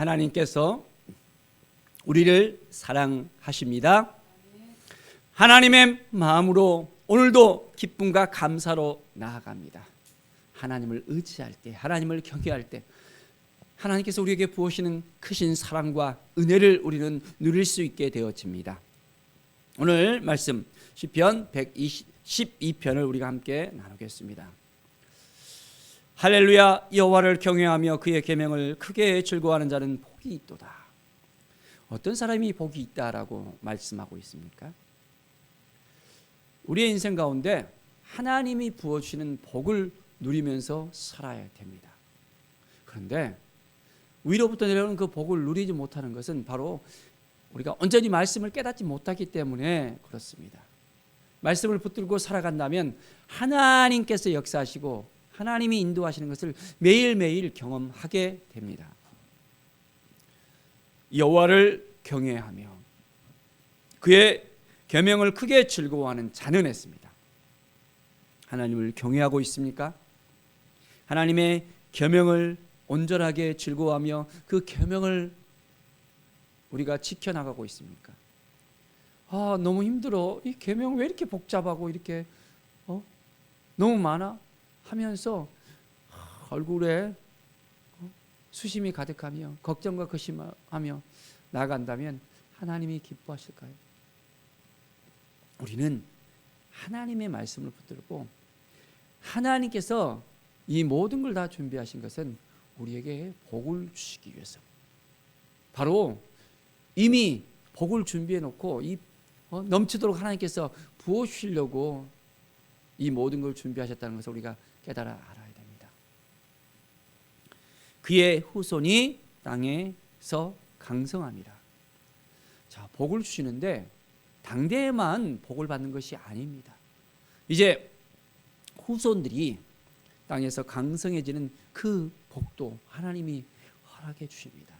하나님께서 우리를 사랑하십니다. 하나님의 마음으로 오늘도 기쁨과 감사로 나아갑니다. 하나님을 의지할 때, 하나님을 경외할 때 하나님께서 우리에게 부으시는 크신 사랑과 은혜를 우리는 누릴 수 있게 되어집니다. 오늘 말씀 시편 112편을 우리가 함께 나누겠습니다. 할렐루야. 여호와를 경외하며 그의 계명을 크게 즐거워하는 자는 복이 있도다. 어떤 사람이 복이 있다라고 말씀하고 있습니까? 우리의 인생 가운데 하나님이 부어주시는 복을 누리면서 살아야 됩니다. 그런데 위로부터 내려오는 그 복을 누리지 못하는 것은 바로 우리가 온전히 말씀을 깨닫지 못하기 때문에 그렇습니다. 말씀을 붙들고 살아간다면 하나님께서 역사하시고 하나님이 인도하시는 것을 매일매일 경험하게 됩니다. 여호와를 경외하며 그의 계명을 크게 즐거워하는 자는 했습니다. 하나님을 경외하고 있습니까? 하나님의 계명을 온전하게 즐거워하며 그 계명을 우리가 지켜나가고 있습니까? 너무 힘들어. 이 계명 왜 이렇게 복잡하고 이렇게 너무 많아? 하면서 얼굴에 수심이 가득하며 걱정과 근심하며 나간다면 하나님이 기뻐하실까요? 우리는 하나님의 말씀을 붙들고 하나님께서 이 모든 걸 다 준비하신 것은 우리에게 복을 주시기 위해서, 바로 이미 복을 준비해 놓고 넘치도록 하나님께서 부어주시려고 이 모든 걸 준비하셨다는 것을 우리가 깨달아 알아야 됩니다. 그의 후손이 땅에서 강성함이라. 자, 복을 주시는데 당대에만 복을 받는 것이 아닙니다. 이제 후손들이 땅에서 강성해지는 그 복도 하나님이 허락해 주십니다.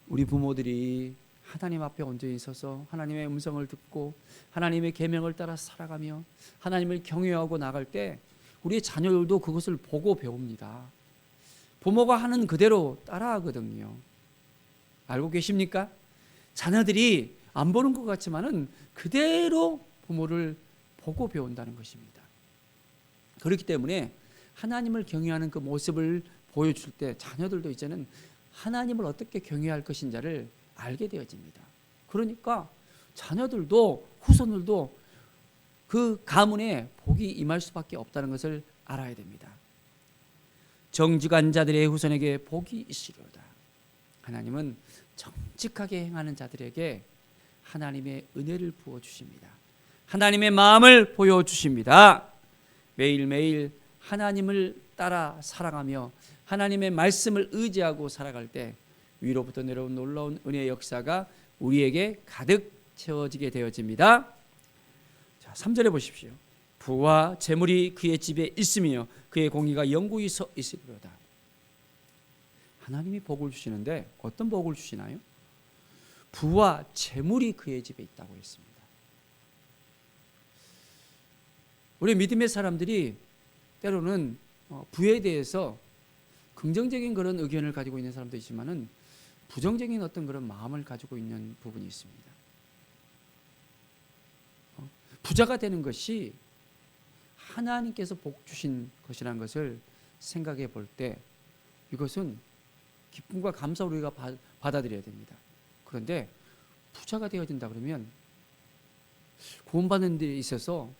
우리 부모들이 하나님 앞에 온전히 서서 하나님의 음성을 듣고 하나님의 계명을 따라 살아가며 하나님을 경외하고 나갈 때 우리의 자녀들도 그것을 보고 배웁니다. 부모가 하는 그대로 따라하거든요. 알고 계십니까? 자녀들이 안 보는 것 같지만은 그대로 부모를 보고 배운다는 것입니다. 그렇기 때문에 하나님을 경외하는 그 모습을 보여줄 때 자녀들도 이제는 하나님을 어떻게 경외할 것인지를 알게 되어집니다. 그러니까 자녀들도 후손들도 그 가문에 복이 임할 수밖에 없다는 것을 알아야 됩니다. 정직한 자들의 후손에게 복이 있으리로다. 하나님은 정직하게 행하는 자들에게 하나님의 은혜를 부어주십니다. 하나님의 마음을 보여주십니다. 매일매일 하나님을 따라 살아가며 하나님의 말씀을 의지하고 살아갈 때 위로부터 내려온 놀라운 은혜의 역사가 우리에게 가득 채워지게 되어집니다. 자, 3절에 보십시오. 부와 재물이 그의 집에 있으며 그의 공의가 영구히 서 있으리로다. 하나님이 복을 주시는데 어떤 복을 주시나요? 부와 재물이 그의 집에 있다고 했습니다. 우리 믿음의 사람들이 때로는 부에 대해서 긍정적인 그런 의견을 가지고 있는 사람도 있지만은 부정적인 어떤 그런 마음을 가지고 있는 부분이 있습니다. 부자가 되는 것이 하나님께서 복 주신 것이라는 것을 생각해 볼 때 이것은 기쁨과 감사로 우리가 받아들여야 됩니다. 그런데 부자가 되어진다 그러면 구원받는 데 있어서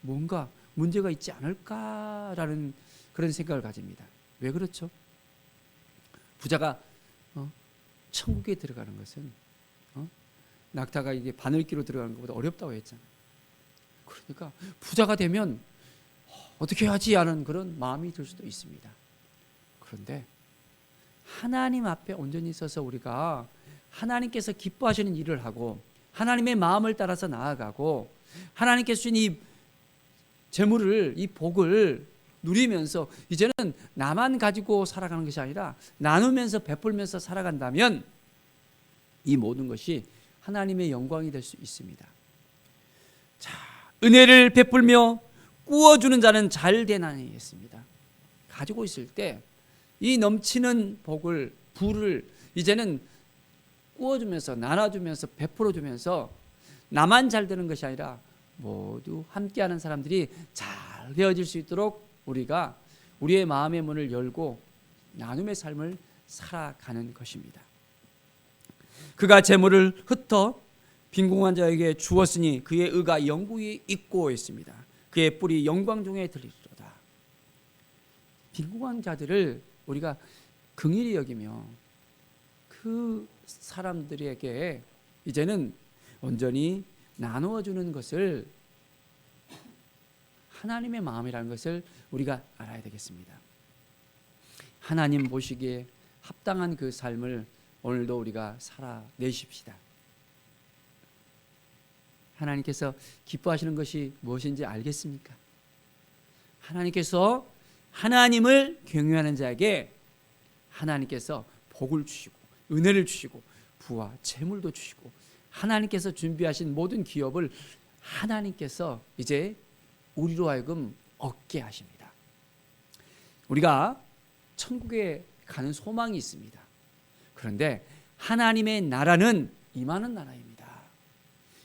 뭔가 문제가 있지 않을까라는 그런 생각을 가집니다. 왜 그렇죠? 부자가 천국에 들어가는 것은 낙타가 이게 바늘기로 들어가는 것보다 어렵다고 했잖아요. 그러니까 부자가 되면 어떻게 하지 하는 그런 마음이 들 수도 있습니다. 그런데 하나님 앞에 온전히 서서 우리가 하나님께서 기뻐하시는 일을 하고 하나님의 마음을 따라서 나아가고 하나님께서 주신 이 재물을, 이 복을 누리면서 이제는 나만 가지고 살아가는 것이 아니라 나누면서 베풀면서 살아간다면 이 모든 것이 하나님의 영광이 될 수 있습니다. 자, 은혜를 베풀며 꾸어주는 자는 잘 되나니 했습니다. 가지고 있을 때 이 넘치는 복을 부를 이제는 꾸어주면서 나눠주면서 베풀어주면서 나만 잘 되는 것이 아니라 모두 함께하는 사람들이 잘 되어질 수 있도록 우리가 우리의 마음의 문을 열고 나눔의 삶을 살아가는 것입니다. 그가 재물을 흩어 빈궁한 자에게 주었으니 그의 의가 영구히 있고 있습니다. 그의 뿔이 영광 중에 들리리로다. 빈궁한 자들을 우리가 긍휼히 여기며 그 사람들에게 이제는 온전히 나누어주는 것을 하나님의 마음이라는 것을 우리가 알아야 되겠습니다. 하나님 보시기에 합당한 그 삶을 오늘도 우리가 살아내십시다. 하나님께서 기뻐하시는 것이 무엇인지 알겠습니까? 하나님께서 하나님을 경외하는 자에게 하나님께서 복을 주시고 은혜를 주시고 부와 재물도 주시고 하나님께서 준비하신 모든 기업을 하나님께서 이제 우리로 하여금 얻게 하십니다. 우리가 천국에 가는 소망이 있습니다. 그런데 하나님의 나라는 임하는 나라입니다.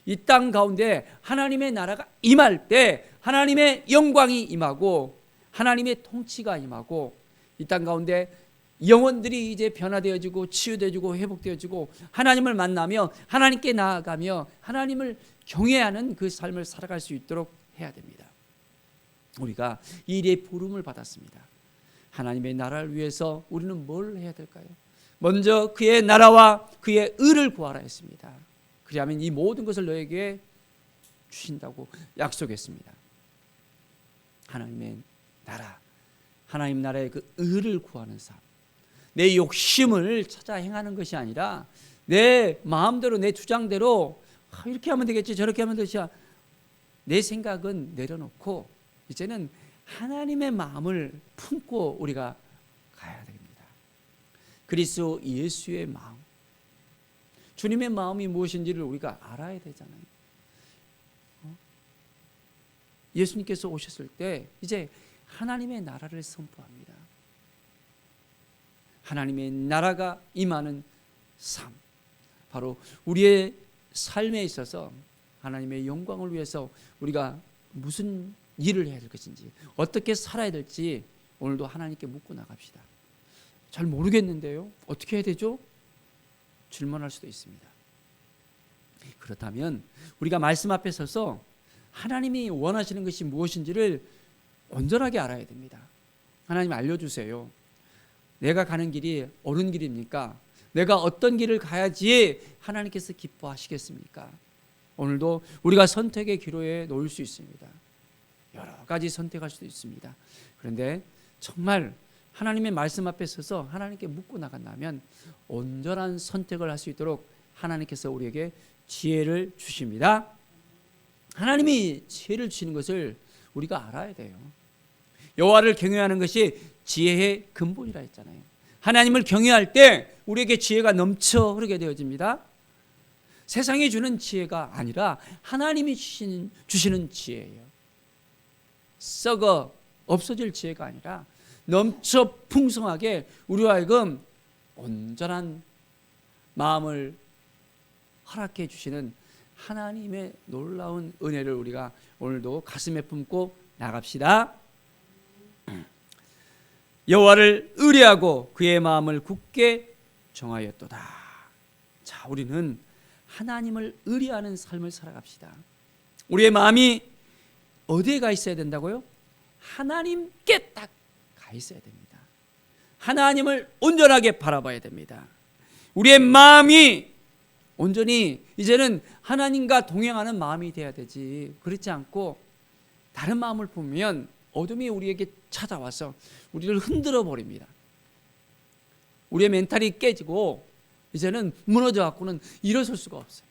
이 땅 가운데 하나님의 나라가 임할 때 하나님의 영광이 임하고 하나님의 통치가 임하고 이 땅 가운데 영혼들이 이제 변화되어지고 치유되어지고 회복되어지고 하나님을 만나며 하나님께 나아가며 하나님을 경외하는 그 삶을 살아갈 수 있도록 해야 됩니다. 우리가 이 일의 부름을 받았습니다. 하나님의 나라를 위해서 우리는 뭘 해야 될까요? 먼저 그의 나라와 그의 의를 구하라 했습니다. 그리하면 이 모든 것을 너에게 주신다고 약속했습니다. 하나님의 나라, 하나님 나라의 그 의를 구하는 삶, 내 욕심을 찾아 행하는 것이 아니라 내 마음대로 내 주장대로 이렇게 하면 되겠지 저렇게 하면 되겠지 내 생각은 내려놓고 이제는 하나님의 마음을 품고 우리가 가야 됩니다. 그리스도 예수의 마음, 주님의 마음이 무엇인지를 우리가 알아야 되잖아요. 예수님께서 오셨을 때 이제 하나님의 나라를 선포합니다. 하나님의 나라가 임하는 삶, 바로 우리의 삶에 있어서 하나님의 영광을 위해서 우리가 무슨 일을 해야 될 것인지 어떻게 살아야 될지 오늘도 하나님께 묻고 나갑시다. 잘 모르겠는데요, 어떻게 해야 되죠? 질문할 수도 있습니다. 그렇다면 우리가 말씀 앞에 서서 하나님이 원하시는 것이 무엇인지를 온전하게 알아야 됩니다. 하나님 알려주세요. 내가 가는 길이 옳은 길입니까? 내가 어떤 길을 가야지 하나님께서 기뻐하시겠습니까? 오늘도 우리가 선택의 기로에 놓일 수 있습니다. 여러 가지 선택할 수도 있습니다. 그런데 정말 하나님의 말씀 앞에 서서 하나님께 묻고 나간다면 온전한 선택을 할 수 있도록 하나님께서 우리에게 지혜를 주십니다. 하나님이 지혜를 주시는 것을 우리가 알아야 돼요. 여호와를 경외하는 것이 지혜의 근본이라 했잖아요. 하나님을 경외할 때 우리에게 지혜가 넘쳐 흐르게 되어집니다. 세상이 주는 지혜가 아니라 하나님이 주시는 지혜예요. 썩어 없어질 지혜가 아니라 넘쳐 풍성하게 우리와 하여금 온전한 마음을 허락해 주시는 하나님의 놀라운 은혜를 우리가 오늘도 가슴에 품고 나갑시다. 여호와를 의뢰하고 그의 마음을 굳게 정하였도다. 자, 우리는 하나님을 의뢰하는 삶을 살아갑시다. 우리의 마음이 어디에 가 있어야 된다고요? 하나님께 딱 가 있어야 됩니다. 하나님을 온전하게 바라봐야 됩니다. 우리의 마음이 온전히 이제는 하나님과 동행하는 마음이 돼야 되지, 그렇지 않고 다른 마음을 보면 어둠이 우리에게 찾아와서 우리를 흔들어 버립니다. 우리의 멘탈이 깨지고 이제는 무너져 갖고는 일어설 수가 없어요.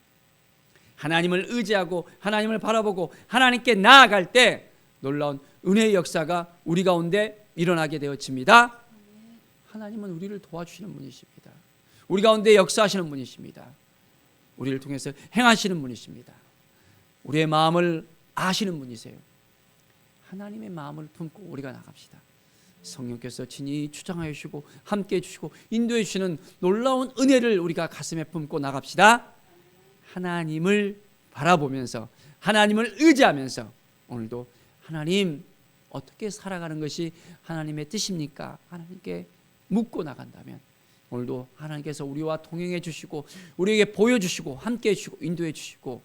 하나님을 의지하고 하나님을 바라보고 하나님께 나아갈 때 놀라운 은혜의 역사가 우리 가운데 일어나게 되어집니다. 하나님은 우리를 도와주시는 분이십니다. 우리 가운데 역사하시는 분이십니다. 우리를 통해서 행하시는 분이십니다. 우리의 마음을 아시는 분이세요. 하나님의 마음을 품고 우리가 나갑시다. 성령께서 친히 주장하여 주시고 함께해 주시고 인도해 주시는 놀라운 은혜를 우리가 가슴에 품고 나갑시다. 하나님을 바라보면서 하나님을 의지하면서 오늘도 하나님 어떻게 살아가는 것이 하나님의 뜻입니까? 하나님께 묻고 나간다면 오늘도 하나님께서 우리와 동행해 주시고 우리에게 보여주시고 함께해 주시고 인도해 주시고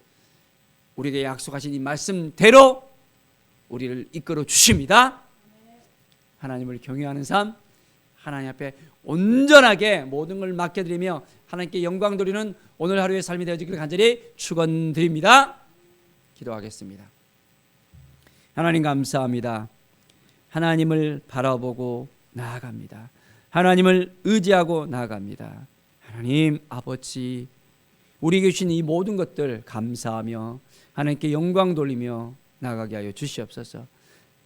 우리에게 약속하신 이 말씀대로 우리를 이끌어 주십니다. 하나님을 경외하는 삶, 하나님 앞에 온전하게 모든 걸 맡겨드리며 하나님께 영광 돌리는 오늘 하루의 삶이 되어지기를 간절히 축원드립니다. 기도하겠습니다. 하나님 감사합니다. 하나님을 바라보고 나아갑니다. 하나님을 의지하고 나아갑니다. 하나님 아버지, 우리에게 주신 이 모든 것들 감사하며 하나님께 영광 돌리며 나아가게 하여 주시옵소서.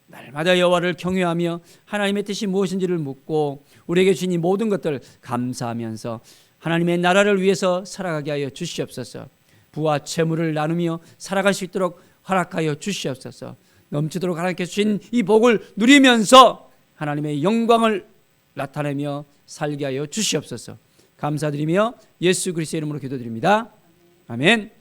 날마다 여호와를 경외하며 하나님의 뜻이 무엇인지를 묻고 우리에게 주신 이 모든 것들 감사하면서 하나님의 나라를 위해서 살아가게 하여 주시옵소서. 부와 재물을 나누며 살아갈 수 있도록 허락하여 주시옵소서. 넘치도록 하나님께 주신 이 복을 누리면서 하나님의 영광을 나타내며 살게 하여 주시옵소서. 감사드리며 예수 그리스도의 이름으로 기도드립니다. 아멘.